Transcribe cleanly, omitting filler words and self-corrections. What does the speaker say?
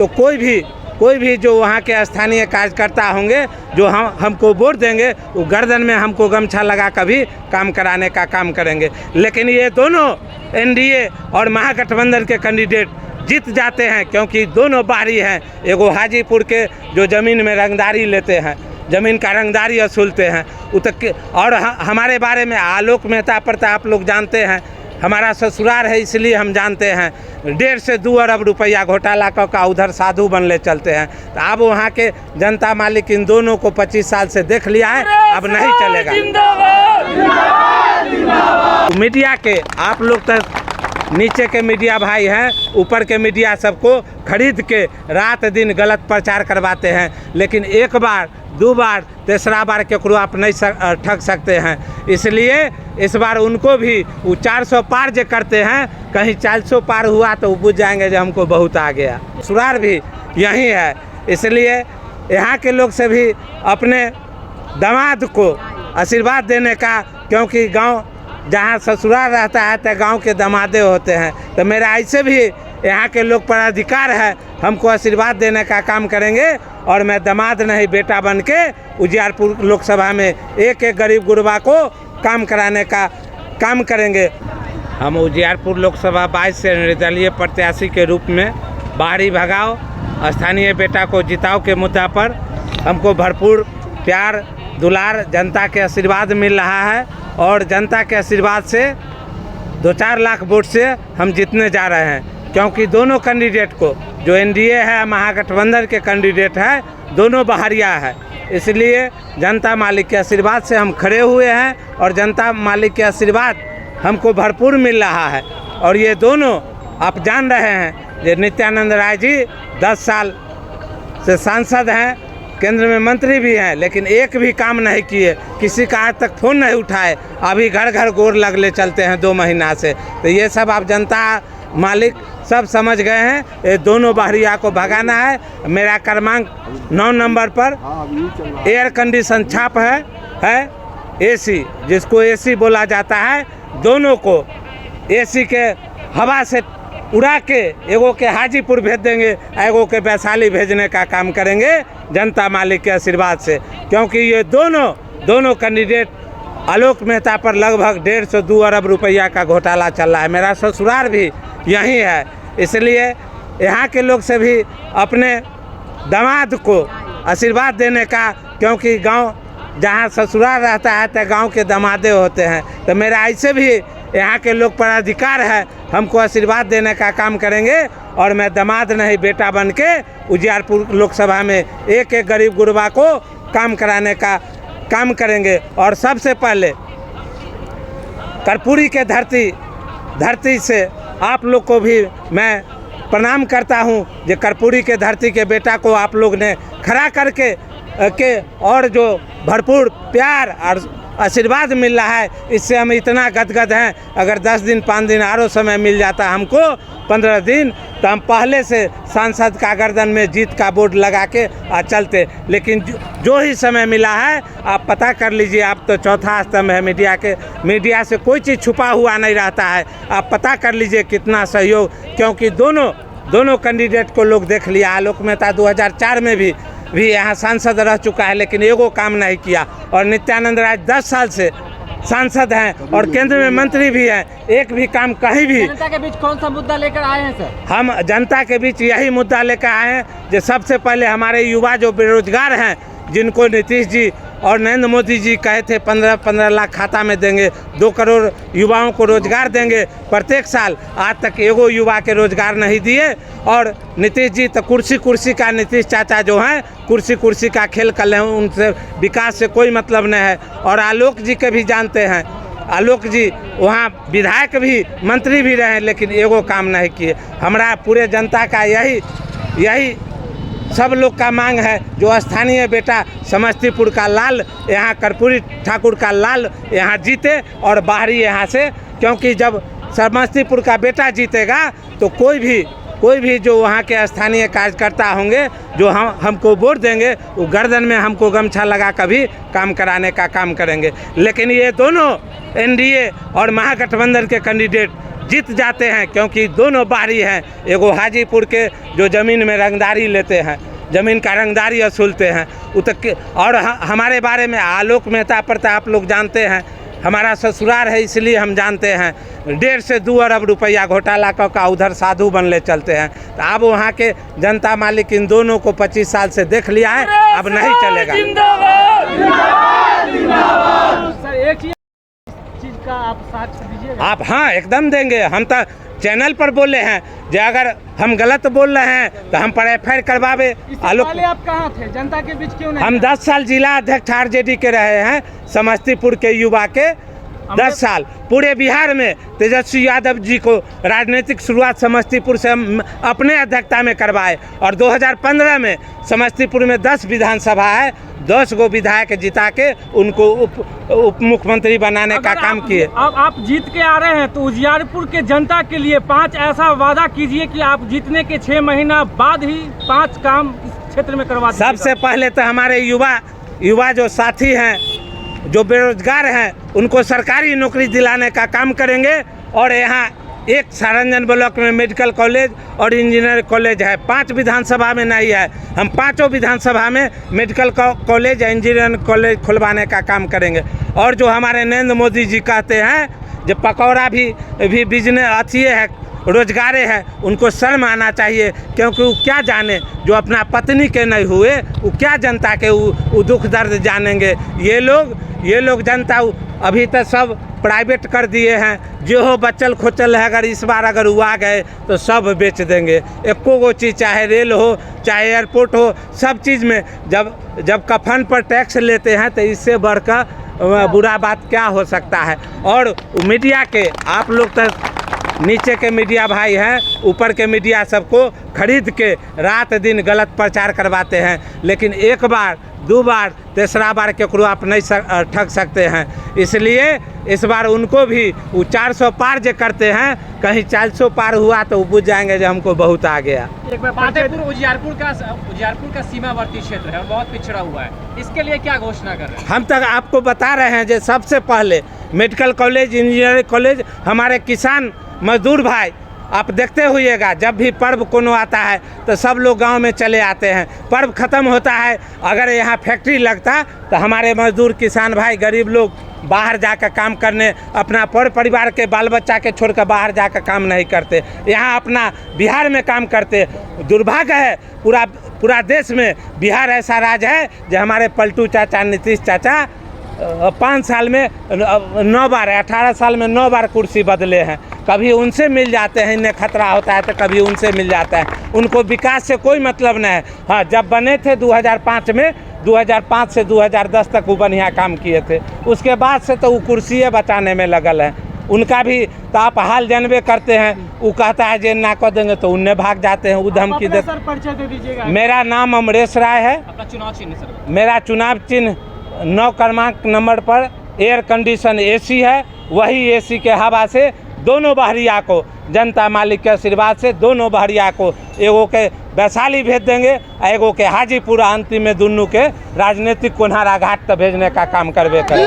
तो कोई भी जो वहाँ के स्थानीय कार्यकर्ता होंगे जो हमको वोट देंगे, वो गर्दन में हमको गमछा लगा कभी काम कराने का काम करेंगे। लेकिन ये दोनों एनडीए और महागठबंधन के कैंडिडेट जीत जाते हैं, क्योंकि दोनों बाहरी हैं। एगो हाजीपुर के जो ज़मीन में रंगदारी लेते हैं, ज़मीन का रंगदारी वसूलते हैं, और हमारे बारे में आलोक मेहता प्रताप आप लोग जानते हैं, हमारा ससुराल है इसलिए हम जानते हैं। 1.5 से 2 अरब रुपया घोटाला का उधर साधु बनले चलते हैं। तो अब वहाँ के जनता मालिक इन दोनों को 25 साल से देख लिया है, अब नहीं चलेगा। मीडिया के आप लोग तक नीचे के मीडिया भाई हैं, ऊपर के मीडिया सबको खरीद के रात दिन गलत प्रचार करवाते हैं, लेकिन एक बार 2 बार 3रा बार केकरो आप नहीं ठग सकते हैं। इसलिए इस बार उनको भी वो 400 पार जो करते हैं, कहीं 400 पार हुआ तो वो बुझ जाएंगे जो हमको बहुत आ गया। ससुराल भी यही है, इसलिए यहाँ के लोग से भी अपने दामाद को आशीर्वाद देने का, क्योंकि गांव जहाँ ससुराल रहता है तो गांव के दामादे होते हैं। तो मेरा ऐसे भी यहाँ के लोग पर अधिकार है, हमको आशीर्वाद देने का काम करेंगे, और मैं दामाद नहीं बेटा बन के उजियारपुर लोकसभा में एक गरीब गुरबा को काम कराने का काम करेंगे। हम उजियारपुर लोकसभा 22 से निर्दलीय प्रत्याशी के रूप में बाहरी भगाओ, स्थानीय बेटा को जिताओ के मुद्दा पर हमको भरपूर प्यार दुलार जनता के आशीर्वाद मिल रहा है, और जनता के आशीर्वाद से 2-4 लाख वोट से हम जीतने जा रहे हैं। क्योंकि दोनों कैंडिडेट को, जो एनडीए है महागठबंधन के कैंडिडेट है, दोनों बाहरिया है, इसलिए जनता मालिक के आशीर्वाद से हम खड़े हुए हैं, और जनता मालिक के आशीर्वाद हमको भरपूर मिल रहा है। और ये दोनों आप जान रहे हैं, ये नित्यानंद राय जी 10 साल से सांसद हैं, केंद्र में मंत्री भी हैं, लेकिन एक भी काम नहीं किए, किसी का आज तक फ़ोन नहीं उठाए, अभी घर घर गोर लगले चलते हैं 2 महीना से। तो ये सब आप जनता मालिक सब समझ गए हैं, ये दोनों बाहरिया को भगाना है। मेरा क्रमांक 9 नंबर पर एयर कंडीशन छाप है एसी, जिसको एसी बोला जाता है, दोनों को एसी के हवा से उड़ा के एगो के हाजीपुर भेज देंगे, एगो के वैशाली भेजने का काम करेंगे जनता मालिक के आशीर्वाद से। क्योंकि ये दोनों कैंडिडेट आलोक मेहता पर लगभग 1.5 से 2 अरब रुपया का घोटाला चल रहा है। मेरा ससुराल भी यही है, इसलिए यहाँ के लोग से भी अपने दामाद को आशीर्वाद देने का, क्योंकि गांव जहाँ ससुराल रहता है तो गांव के दामादे होते हैं। तो मेरा ऐसे भी यहाँ के लोग पर अधिकार है, हमको आशीर्वाद देने का काम करेंगे, और मैं दामाद नहीं बेटा बन के उजियारपुर लोकसभा में एक गरीब गुरबा को काम कराने का काम करेंगे। और सबसे पहले कर्पूरी के धरती से आप लोग को भी मैं प्रणाम करता हूँ, जो कर्पूरी के धरती के बेटा को आप लोग ने खड़ा करके और जो भरपूर प्यार और आशीर्वाद मिल रहा है, इससे हम इतना गदगद हैं। अगर 10 दिन 5 दिन और समय मिल जाता हमको, 15 दिन, तो हम पहले से सांसद का गर्दन में जीत का बोर्ड लगा के चलते। लेकिन जो ही समय मिला है, आप पता कर लीजिए, आप तो चौथा स्तंभ है मीडिया से कोई चीज़ छुपा हुआ नहीं रहता है। आप पता कर लीजिए कितना सहयोग, क्योंकि दोनों कैंडिडेट को लोग देख लिया। आलोक मेहता 2004 में भी यहाँ सांसद रह चुका है, लेकिन एगो काम नहीं किया। और नित्यानंद राय 10 साल से सांसद हैं और केंद्र में मंत्री भी हैं, एक भी काम कहीं भी। जनता के बीच कौन सा मुद्दा लेकर आए हैं सर? हम जनता के बीच यही मुद्दा लेकर आए हैं, जो सबसे पहले हमारे युवा जो बेरोजगार हैं, जिनको नीतीश जी और नरेंद्र मोदी जी कहे थे 15 लाख खाता में देंगे, 2 करोड़ युवाओं को रोजगार देंगे प्रत्येक साल, आज तक एगो युवा के रोजगार नहीं दिए। और नीतीश जी तो कुर्सी का, नीतीश चाचा जो हैं कुर्सी का खेल कर रहे हैं, उनसे विकास से कोई मतलब नहीं है। और आलोक जी के भी जानते हैं, आलोक जी वहाँ विधायक भी मंत्री भी रहे, लेकिन एगो काम नहीं किए। हमारा पूरे जनता का यही सब लोग का मांग है, जो स्थानीय बेटा समस्तीपुर का लाल, यहाँ कर्पूरी ठाकुर का लाल यहाँ जीते, और बाहरी यहाँ से, क्योंकि जब समस्तीपुर का बेटा जीतेगा तो कोई भी जो वहाँ के स्थानीय कार्यकर्ता होंगे जो हमको वोट देंगे, वो गर्दन में हमको गमछा लगा कभी काम कराने का काम करेंगे। लेकिन ये दोनों एनडीए और महागठबंधन के कैंडिडेट जीत जाते हैं, क्योंकि दोनों बाहरी हैं। एगो हाजीपुर के जो ज़मीन में रंगदारी लेते हैं, ज़मीन का रंगदारी वसूलते हैं और हमारे बारे में आलोक मेहता पड़ता आप लोग जानते हैं, हमारा ससुराल है इसलिए हम जानते हैं। 1.5 से 2 अरब रुपया घोटाला का उधर साधु बनले चलते हैं। तो अब वहाँ के जनता मालिक इन दोनों को 25 साल से देख लिया है, अब नहीं चलेगा। सर एक चीज का आप साक्ष्य दीजिएगा। आप हाँ एकदम देंगे। हम तो चैनल पर बोले हैं जो अगर हम गलत बोल रहे हैं तो हम पर FIR करवावे। आलोक पहले आप कहाँ थे, जनता के बीच क्यों नहीं? हम 10 साल जिला अध्यक्ष RJD के रहे हैं, समस्तीपुर के युवा के 10 साल। पूरे बिहार में तेजस्वी यादव जी को राजनीतिक शुरुआत समस्तीपुर से हम अपने अध्यक्षता में करवाए और 2015 में समस्तीपुर में 10 विधानसभा है, 10 गो विधायक जिता के उनको उप मुख्यमंत्री बनाने का काम किए। अब आप जीत के आ रहे हैं तो उजियारपुर के जनता के लिए 5 ऐसा वादा कीजिए कि आप जीतने के 6 महीना बाद ही 5 काम इस क्षेत्र में करवा दीजिएगा। सबसे पहले तो हमारे युवा जो साथी हैं, जो बेरोजगार हैं, उनको सरकारी नौकरी दिलाने का काम करेंगे। और यहाँ एक सारंजन ब्लॉक में मेडिकल कॉलेज और इंजीनियरिंग कॉलेज है, 5 विधानसभा में नहीं है। हम 5 विधानसभा में मेडिकल कॉलेज या इंजीनियरिंग कॉलेज खुलवाने का काम करेंगे। और जो हमारे नरेंद्र मोदी जी कहते हैं जो पकौड़ा भी बिजनेस अच्छी है, रोजगारे है, उनको शर्म आना चाहिए, क्योंकि वो क्या जाने जो अपना पत्नी के नहीं हुए, वो क्या जनता के वो दुख दर्द जानेंगे। ये लोग जनता अभी तक सब प्राइवेट कर दिए हैं। जो हो बचल खोचल है, अगर इस बार अगर वो आ गए तो सब बेच देंगे। एको गो चीज़, चाहे रेल हो चाहे एयरपोर्ट हो, सब चीज़ में जब कफन पर टैक्स लेते हैं तो इससे बढ़कर बुरा बात क्या हो सकता है। और मीडिया के आप लोग तो नीचे के मीडिया भाई हैं, ऊपर के मीडिया सबको खरीद के रात दिन गलत प्रचार करवाते हैं, लेकिन एक बार 2 बार 3रा बार केकरो आप नहीं ठग सकते हैं। इसलिए इस बार उनको भी वो 400 पार जो करते हैं, कहीं 400 पार हुआ तो वो बुझ जाएंगे जो हमको बहुत आ गया। फतेहपुर उजियारपुर का सीमावर्ती क्षेत्र है और बहुत पिछड़ा हुआ है, इसके लिए क्या घोषणा कर रहे हैं? हम तक आपको बता रहे हैं जो सबसे पहले मेडिकल कॉलेज, इंजीनियरिंग कॉलेज, हमारे किसान मजदूर भाई आप देखते हुएगा, जब भी पर्व कोनो आता है तो सब लोग गांव में चले आते हैं। पर्व ख़त्म होता है, अगर यहाँ फैक्ट्री लगता तो हमारे मजदूर किसान भाई गरीब लोग बाहर जाकर काम करने, अपना परिवार के बाल बच्चा के छोड़कर बाहर जाकर काम नहीं करते, यहाँ अपना बिहार में काम करते। दुर्भाग्य है पूरा देश में बिहार ऐसा राज्य है जो हमारे पलटू चाचा, नीतीश चाचा 5 साल में 9 बार, 18 साल में 9 बार कुर्सी बदले हैं। कभी उनसे मिल जाते हैं, इन्हें खतरा होता है तो कभी उनसे मिल जाता है। उनको विकास से कोई मतलब नहीं है। हाँ, जब बने थे 2005 में, 2005 से 2010 तक वो बढ़िया काम किए थे। उसके बाद से तो वो कुर्सियाँ बचाने में लगल है। उनका भी तो आप हाल जानबे करते हैं, वो कहता है जे ना कर देंगे तो उन्हें भाग जाते हैं, वो धमकी दे। परिचय दे दीजिएगा। मेरा नाम अमरेश राय है। अपना चुनाव चिन्ह सर? मेरा चुनाव चिन्ह 9 क्रमांक नंबर पर एयर कंडीशन AC है। वही AC के हवा से दोनों बहरिया को, जनता मालिक के आशीर्वाद से दोनों बहरिया को, एगो के वैशाली भेज देंगे, एगो के हाजीपुर, अंतिम में दोनों के राजनीतिक कोन्हारा घाट तक भेजने का काम करबे करें।